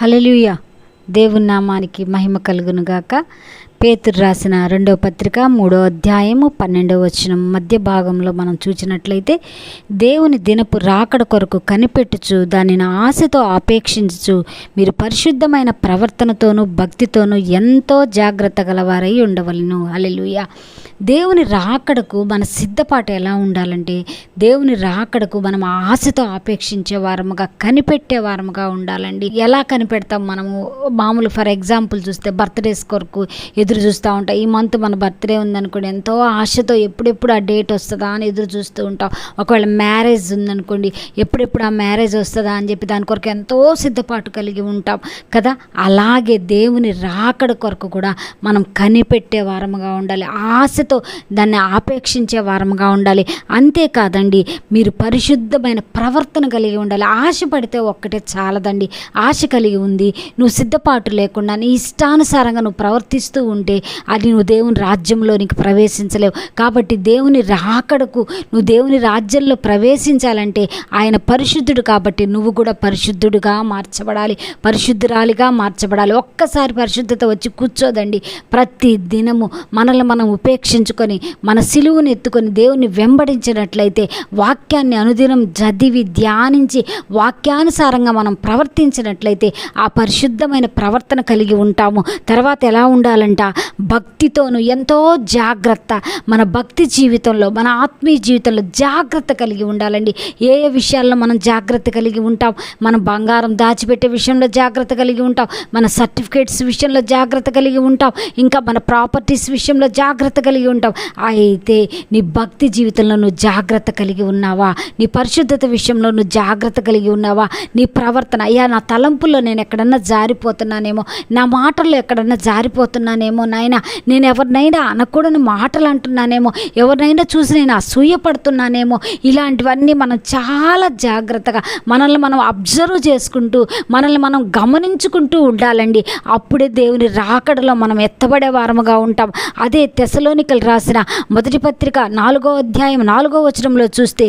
హల్లెలూయా. దేవుని నామానికి మహిమ కలుగును గాక. పేతురు రాసిన 2వ పత్రిక 3వ అధ్యాయము 12వ వచనం మధ్య భాగంలో మనం చూసినట్లయితే, దేవుని దినపు రాకడ కొరకు కనిపెట్టుచు దానిని ఆశతో ఆపేక్షించుచు మీరు పరిశుద్ధమైన ప్రవర్తనతోనూ భక్తితోనూ ఎంతో జాగ్రత్త గలవారై ఉండవలెను. హల్లెలూయా. దేవుని రాకడకు మన సిద్ధపాటు ఎలా ఉండాలంటే, దేవుని రాకడకు మనం ఆశతో ఆపేక్షించే వారముగా, కనిపెట్టే వారముగా ఉండాలండి. ఎలా కనిపెడతాం మనము? మామూలు ఫర్ ఎగ్జాంపుల్ చూస్తే బర్త్డేస్ కొరకు ఎదురు చూస్తూ ఉంటాం. ఈ మంత్ మన బర్త్డే ఉందనుకోండి, ఎంతో ఆశతో ఎప్పుడెప్పుడు ఆ డేట్ వస్తుందా అని ఎదురు చూస్తూ ఉంటాం. ఒకవేళ మ్యారేజ్ ఉందనుకోండి, ఎప్పుడెప్పుడు ఆ మ్యారేజ్ వస్తుందా అని చెప్పి దాని కొరకు ఎంతో సిద్ధపాటు కలిగి ఉంటాం కదా. అలాగే దేవుని రాకడ కొరకు కూడా మనం కనిపెట్టే వారముగా ఉండాలి, ఆశతో దాన్ని ఆపేక్షించే వారముగా ఉండాలి. అంతేకాదండి, మీరు పరిశుద్ధమైన ప్రవర్తన కలిగి ఉండాలి. ఆశ పడితే ఒక్కటే చాలదండి. ఆశ కలిగి ఉంది, నువ్వు సిద్ధపాటు లేకుండా నీ ఇష్టానుసారంగా నువ్వు ప్రవర్తిస్తూ ఉంటే అది నువ్వు దేవుని రాజ్యంలోనికి ప్రవేశించలేవు. కాబట్టి దేవుని రాకడకు నువ్వు దేవుని రాజ్యంలో ప్రవేశించాలంటే ఆయన పరిశుద్ధుడు, కాబట్టి నువ్వు కూడా పరిశుద్ధుడిగా మార్చబడాలి, పరిశుద్ధురాలిగా మార్చబడాలి. ఒక్కసారి పరిశుద్ధత వచ్చి కూర్చోదండి. ప్రతి దినము మనల్ని మనం ఉపేక్షించుకొని మన సిలువుని ఎత్తుకొని దేవుని వెంబడించినట్లయితే, వాక్యాన్ని అనుదినం చదివి ధ్యానించి వాక్యానుసారంగా మనం ప్రవర్తించినట్లయితే ఆ పరిశుద్ధమైన ప్రవర్తన కలిగి ఉంటాము. తర్వాత ఎలా ఉండాలంట? భక్తితోను ఎంతో జాగ్రత్త. మన భక్తి జీవితంలో, మన ఆత్మీయ జీవితంలో జాగ్రత్త కలిగి ఉండాలండి. ఏ ఏ విషయాల్లో మనం జాగ్రత్త కలిగి ఉంటాం? మనం బంగారం దాచిపెట్టే విషయంలో జాగ్రత్త కలిగి ఉంటాం, మన సర్టిఫికేట్స్ విషయంలో జాగ్రత్త కలిగి ఉంటాం, ఇంకా మన ప్రాపర్టీస్ విషయంలో జాగ్రత్త కలిగి ఉంటాం. అయితే నీ భక్తి జీవితంలో నువ్వు జాగ్రత్త కలిగి ఉన్నావా? నీ పరిశుద్ధత విషయంలో నువ్వు జాగ్రత్త కలిగి ఉన్నావా? నీ ప్రవర్తన, అయ్యా నా తలంపుల్లో నేను ఎక్కడన్నా జారిపోతున్నానేమో, నా మాటల్లో ఎక్కడన్నా జారిపోతున్నానేమో నాయనా, నేను ఎవరినైనా అనకూడని మాటలు అంటున్నానేమో, ఎవరినైనా చూసి నేను అసూయపడుతున్నానేమో, ఇలాంటివన్నీ మనం చాలా జాగ్రత్తగా మనల్ని మనం అబ్జర్వ్ చేసుకుంటూ, మనల్ని మనం గమనించుకుంటూ ఉండాలండి. అప్పుడే దేవుని రాకడలో మనం ఎత్తబడే వారముగా ఉంటాం. అదే తెస్సలోనికలు రాసిన మొదటి పత్రిక 4వ అధ్యాయం 4వ వచనంలో చూస్తే,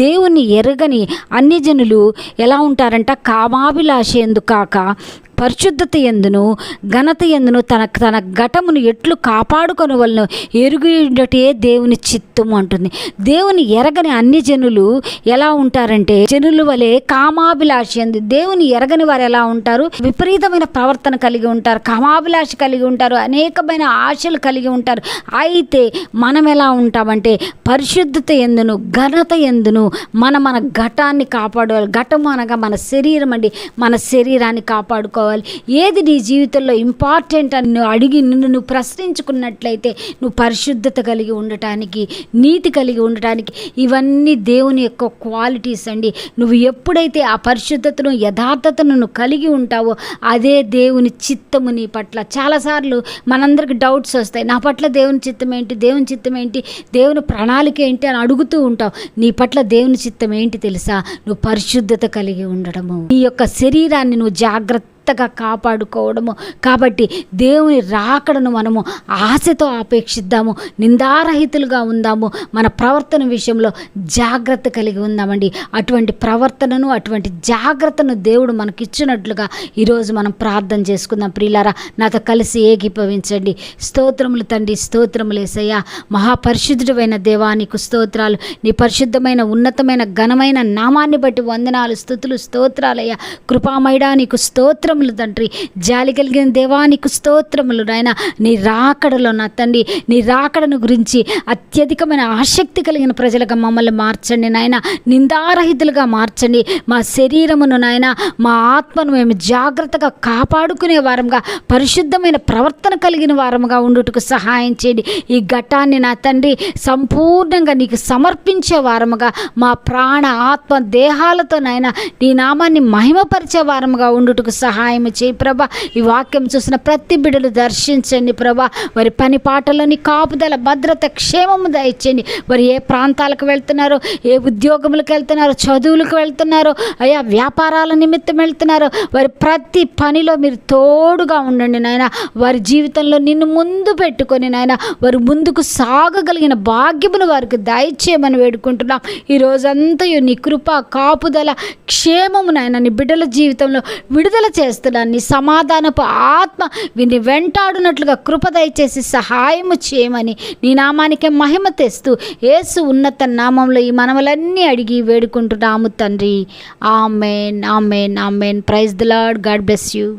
దేవుని ఎరగని అన్ని జనులు ఎలా ఉంటారంట? కామాభిలాష ఎందు కాక పరిశుద్ధత ఎందును ఘనత ఎందును తన ఘటమును ఎట్లు కాపాడుకొనవలెను ఎరుగుటే దేవుని చిత్తము అంటుంది. దేవుని ఎరగని అన్ని జనులు ఎలా ఉంటారంటే, జనుల వలె కామాభిలాష ఎందు. దేవుని ఎరగని వారు ఎలా ఉంటారు? విపరీతమైన ప్రవర్తన కలిగి ఉంటారు, కామాభిలాష కలిగి ఉంటారు, అనేకమైన ఆశలు కలిగి ఉంటారు. అయితే మనం ఎలా ఉంటామంటే, పరిశుద్ధత ఎందును ఘనత ఎందును మన ఘటాన్ని కాపాడుకోవాలి. ఘటము అనగా మన శరీరం అండి. మన శరీరాన్ని కాపాడుకోవాలి. ఏది నీ జీవితంలో ఇంపార్టెంట్ అని నువ్వు అడిగి నువ్వు ప్రశ్నించుకున్నట్లయితే, నువ్వు పరిశుద్ధత కలిగి ఉండటానికి, నీతి కలిగి ఉండటానికి, ఇవన్నీ దేవుని యొక్క క్వాలిటీస్ అండి. నువ్వు ఎప్పుడైతే ఆ పరిశుద్ధతను, యథార్థతను నువ్వు కలిగి ఉంటావో అదే దేవుని చిత్తము నీ పట్ల. చాలాసార్లు మనందరికి డౌట్స్ వస్తాయి, నా పట్ల దేవుని చిత్తం ఏంటి, దేవుని చిత్తం ఏంటి, దేవుని ప్రణాళిక ఏంటి అని అడుగుతూ ఉంటావు. నీ పట్ల దేవుని చిత్తం ఏంటి తెలుసా? నువ్వు పరిశుద్ధత కలిగి ఉండడము, నీ యొక్క శరీరాన్ని నువ్వు జాగ్రత్తగా కాపాడుకోవడము. కాబట్టి దేవుని రాకడను మనము ఆశతో ఆపేక్షిద్దాము, నిందారహితులుగా ఉందాము, మన ప్రవర్తన విషయంలో జాగ్రత్త కలిగి ఉందామండి. అటువంటి ప్రవర్తనను, అటువంటి జాగ్రత్తను దేవుడు మనకిచ్చినట్లుగా ఈరోజు మనం ప్రార్థన చేసుకుందాం. ప్రియులారా, నాతో కలిసి ఏకీభవించండి. స్తోత్రములు తండ్రి, స్తోత్రములు యేసయ్యా. మహాపరిశుద్ధుడైన దేవా, నీకు స్తోత్రాలు. నీ పరిశుద్ధమైన, ఉన్నతమైన, ఘనమైన నామాన్ని బట్టి వందనాలు, స్తుతులు, స్తోత్రాలయ్యా. కృపామయుడా, నీకు స్తోత్రం తండ్రి. జాలి కలిగిన దేవా, నీకు స్తోత్రములు నాయన. నీ రాకడలో నా తండ్రి, నీ రాకడను గురించి అత్యధికమైన ఆసక్తి కలిగిన ప్రజలుగా మమ్మల్ని మార్చండి నాయన. నిందారహితులుగా మార్చండి. మా శరీరమును నాయన, మా ఆత్మను మేము జాగ్రత్తగా కాపాడుకునే వారంగా, పరిశుద్ధమైన ప్రవర్తన కలిగిన వారముగా ఉండుటకు సహాయం చేయండి. ఈ ఘటాన్ని నా తండ్రి సంపూర్ణంగా నీకు సమర్పించే వారముగా, మా ప్రాణ, ఆత్మ, దేహాలతో నాయన నీ నామాన్ని మహిమపరిచే వారముగా ఉండుటకు సహాయం చేయి ప్రభా. ఈ వాక్యం చూసిన ప్రతి బిడ్డలు దర్శించండి ప్రభా. వారి పని పాటలోని కాపుదల, భద్రత, క్షేమము దయచేయండి. వారు ఏ ప్రాంతాలకు వెళ్తున్నారో, ఏ ఉద్యోగములకు వెళ్తున్నారో, చదువులకు వెళ్తున్నారో, అయ్యా వ్యాపారాల నిమిత్తం వెళ్తున్నారో, వారి ప్రతి పనిలో మీరు తోడుగా ఉండండి నాయన. వారి జీవితంలో నిన్ను ముందు పెట్టుకొని నాయన, వారు ముందుకు సాగగలిగిన భాగ్యమును వారికి దయచేయమని వేడుకుంటున్నాం. ఈ రోజంతా నీ కృప, కాపుదల, క్షేమము నాయన నీ బిడ్డల జీవితంలో విడుదల చేసి చేస్తున్నాను. నీ సమాధానపు ఆత్మ వీరిని వెంటాడునట్లుగా కృప దయచేసి సహాయము చేయమని నీ నామానికే మహిమ తెస్తూ యేసు ఉన్నత నామంలో ఈ మనవలన్నీ అడిగి వేడుకుంటున్నాము తండ్రి. Amen, amen, amen. Praise the lord. God bless you.